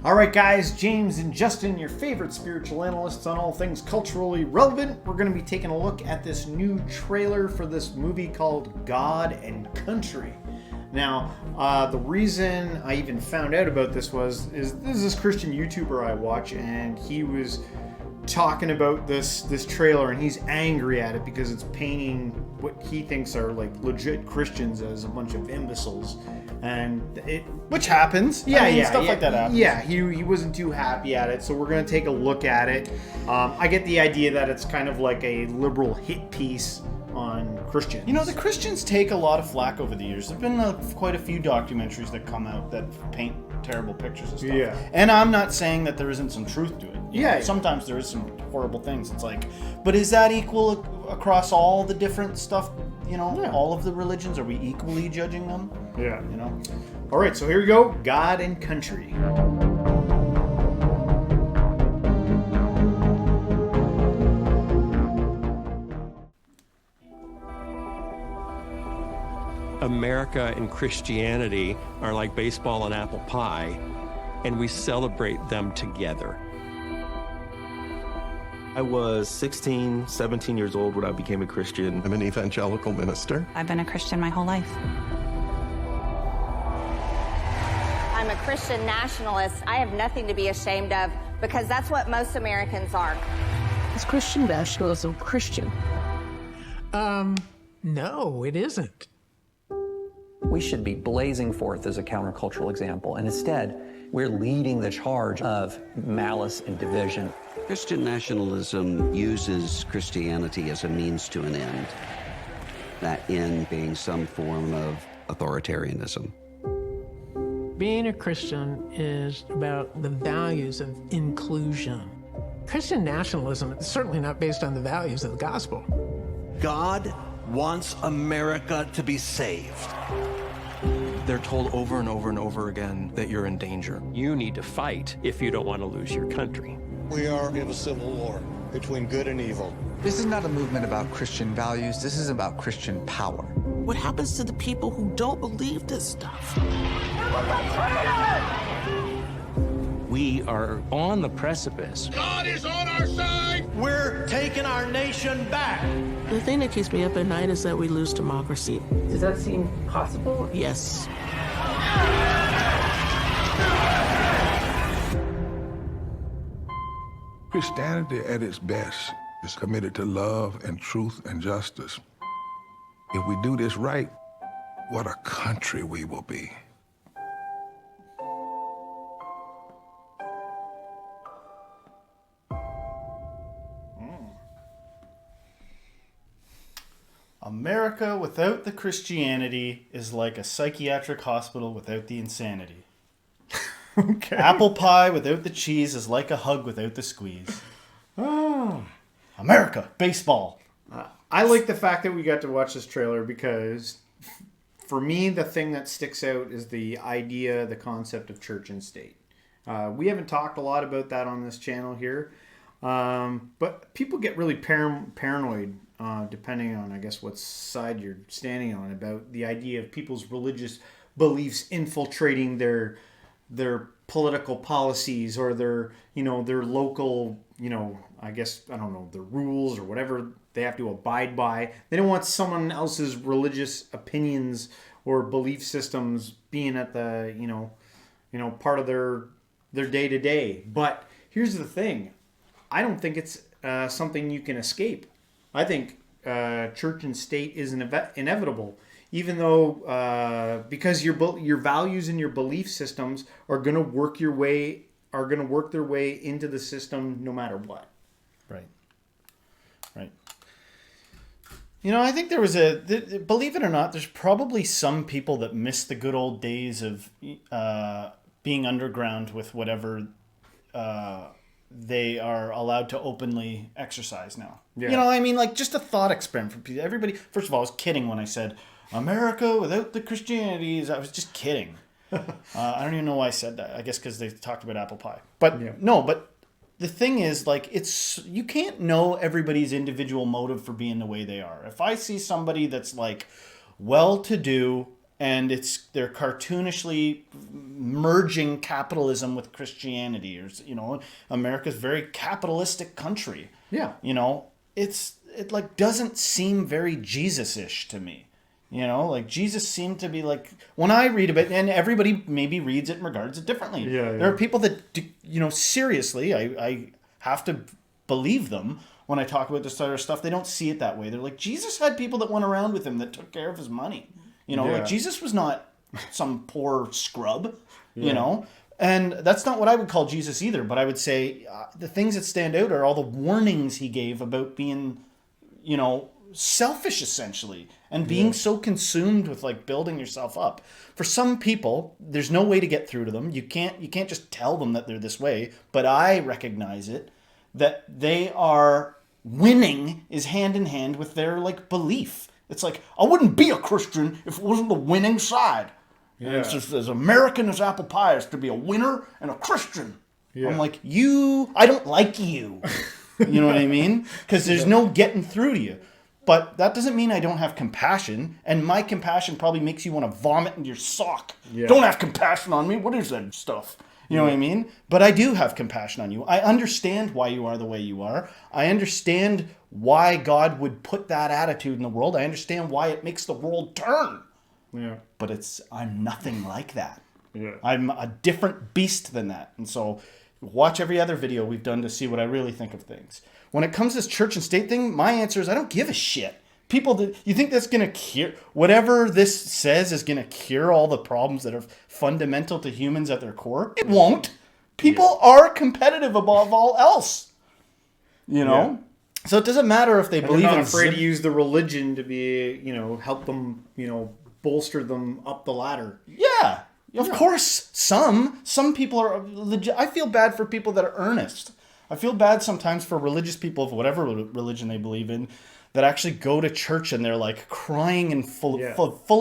All right, guys, James and Justin, your favorite spiritual analysts on all things culturally relevant. We're going to be taking a look at this new trailer for this movie called God and Country. Now, the reason I even found out about this is this Christian YouTuber I watch, and he was talking about this trailer, and he's angry at it because it's painting what he thinks are like legit Christians as a bunch of imbeciles, and which happens. Stuff like that happens. Yeah, he wasn't too happy at it, so we're gonna take a look at it. I get the idea that it's kind of like a liberal hit piece on Christians. You know, the Christians take a lot of flack over the years. There've been quite a few documentaries that come out that paint terrible pictures and stuff. Yeah. And I'm not saying that there isn't some truth to it. You Yeah. know, sometimes there is some horrible things. It's like, but is that equal across all the different stuff? You know, Yeah. all of the religions? Are we equally judging them? Yeah. You know? All right, so here we go. God and Country. America and Christianity are like baseball and apple pie, and we celebrate them together. I was 16, 17 years old when I became a Christian. I'm an evangelical minister. I've been a Christian my whole life. I'm a Christian nationalist. I have nothing to be ashamed of because that's what most Americans are. Is Christian nationalism Christian? No, it isn't. We should be blazing forth as a countercultural example, and instead, we're leading the charge of malice and division. Christian nationalism uses Christianity as a means to an end, that end being some form of authoritarianism. Being a Christian is about the values of inclusion. Christian nationalism is certainly not based on the values of the gospel. God wants America to be saved. They're told over and over and over again that you're in danger. You need to fight if you don't want to lose your country. We are in a civil war between good and evil. This is not a movement about Christian values. This is about Christian power. What happens to the people who don't believe this stuff? We are on the precipice. God is on our side! We're taking our nation back! The thing that keeps me up at night is that we lose democracy. Does that seem possible? Yes. Christianity at its best is committed to love and truth and justice. If we do this right, what a country we will be. America without the Christianity is like a psychiatric hospital without the insanity. Okay. Apple pie without the cheese is like a hug without the squeeze. Oh. America, baseball. I like the fact that we got to watch this trailer because for me, the thing that sticks out is the idea, the concept of church and state. We haven't talked a lot about that on this channel here, but people get really paranoid depending on, I guess, what side you're standing on about the idea of people's religious beliefs infiltrating their political policies or their local, I guess, I don't know, the rules or whatever they have to abide by. They don't want someone else's religious opinions or belief systems being at the, part of their day-to-day. But here's the thing. I don't think it's something you can escape. I think church and state is inevitable, even though because your values and your belief systems are going to work their way into the system no matter what. Right. I think there was believe it or not, there's probably some people that miss the good old days of being underground with whatever they are allowed to openly exercise now. Yeah. Just a thought experiment for people. Everybody, first of all, I was kidding when I said America without the Christianities. I was just kidding. I don't even know why I said that. I guess because they talked about apple pie. But yeah. No, but the thing is, you can't know everybody's individual motive for being the way they are. If I see somebody that's well-to-do and they're cartoonishly merging capitalism with Christianity, or America's a very capitalistic country. Yeah. It like doesn't seem very Jesus-ish to me. Like Jesus seemed to be like, when I read about it, and everybody maybe reads it and regards it differently. Yeah. There are people that, seriously, I have to believe them when I talk about this sort of stuff. They don't see it that way. They're like, Jesus had people that went around with him that took care of his money. Like Jesus was not some poor scrub, and that's not what I would call Jesus either. But I would say the things that stand out are all the warnings he gave about being, selfish essentially, and being so consumed with like building yourself up. For some people, there's no way to get through to them. You can't just tell them that they're this way, but I recognize it, that they are winning is hand in hand with their like belief. It's like, I wouldn't be a Christian if it wasn't the winning side. And it's just as American as apple pie is to be a winner and a Christian. I'm like, I don't like you. You know what I mean? Because there's no getting through to you. But that doesn't mean I don't have compassion, and my compassion probably makes you want to vomit in your sock. Yeah. Don't have compassion on me. What is that stuff? You know what I mean? But I do have compassion on you. I understand why you are the way you are. I understand why God would put that attitude in the world. I understand why it makes the world turn. Yeah. But I'm nothing like that. Yeah. I'm a different beast than that. And so watch every other video we've done to see what I really think of things. When it comes to this church and state thing, my answer is I don't give a shit. You think that's going to cure, whatever this says is going to cure all the problems that are fundamental to humans at their core? It won't. People are competitive above all else. So it doesn't matter if they believe in... They're not afraid to use the religion to be, help them, bolster them up the ladder. Yeah. Of course, some people are legit. I feel bad for people that are earnest. I feel bad sometimes for religious people of whatever religion they believe in that actually go to church and they're like crying and full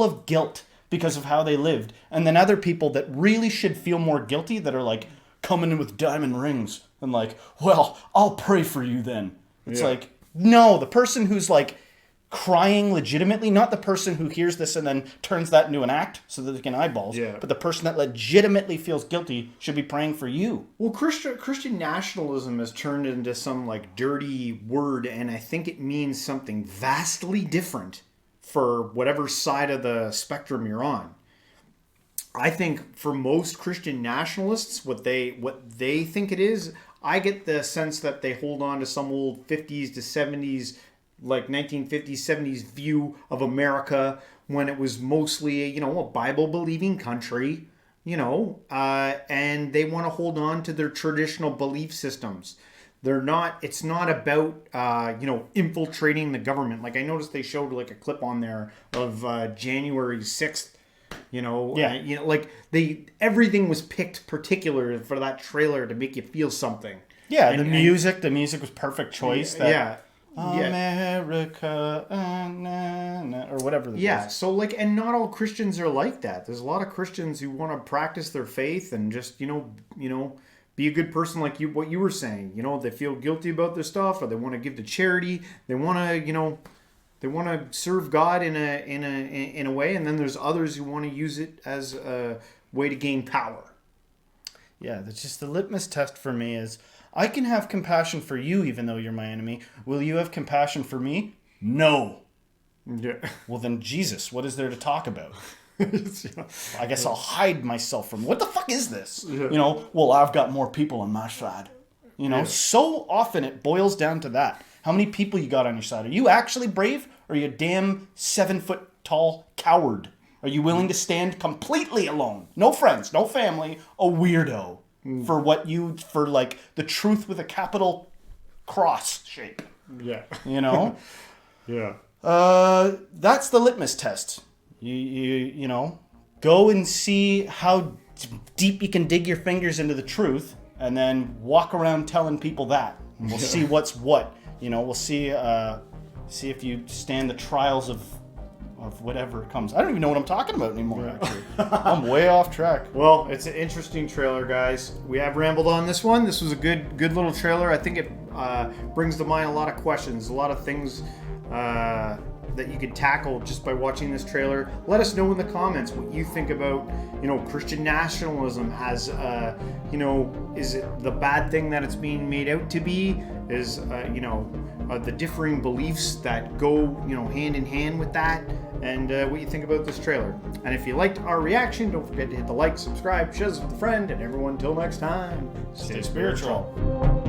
of guilt because of how they lived. And then other people that really should feel more guilty that are like coming in with diamond rings and like, well, I'll pray for you then. It's like, no, the person who's like crying legitimately, not the person who hears this and then turns that into an act so that they can eyeballs, but the person that legitimately feels guilty should be praying for you. Well, Christian nationalism has turned into some like dirty word, and I think it means something vastly different for whatever side of the spectrum you're on. I think for most Christian nationalists, what they think it is, I get the sense that they hold on to some old 50s to 70s, like 1950s, 70s view of America when it was mostly, a Bible-believing country, and they want to hold on to their traditional belief systems. It's not about, infiltrating the government. Like I noticed they showed like a clip on there of January 6th, everything was picked particular for that trailer to make you feel something. Yeah, the music was perfect choice. America, or whatever. So and not all Christians are like that. There's a lot of Christians who want to practice their faith and just be a good person, like what you were saying. They feel guilty about their stuff, or they want to give to charity. They want to they want to serve God in a way, and then there's others who want to use it as a way to gain power. Yeah, that's just the litmus test for me is, I can have compassion for you even though you're my enemy. Will you have compassion for me? No. Yeah. Well then, Jesus, what is there to talk about? I guess I'll hide myself from, what the fuck is this? Yeah. Well, I've got more people on my side. So often it boils down to that. How many people you got on your side? Are you actually brave, or are you a damn 7-foot tall coward? Are you willing to stand completely alone? No friends, no family, a weirdo. For like the truth with a capital cross shape. Yeah. Yeah. That's the litmus test. You go and see how deep you can dig your fingers into the truth, and then walk around telling people that. And we'll see what's what. We'll see if you stand the trials of whatever comes. I don't even know what I'm talking about anymore, actually. I'm way off track. Well, it's an interesting trailer, guys. We have rambled on this one. This was a good little trailer. I think it brings to mind a lot of questions, a lot of things that you could tackle just by watching this trailer, let us know in the comments what you think about, Christian nationalism as, is it the bad thing that it's being made out to be? Is, the differing beliefs that go, hand in hand with that, and what you think about this trailer. And if you liked our reaction, don't forget to hit the like, subscribe, share this with a friend, and everyone, until next time, stay spiritual.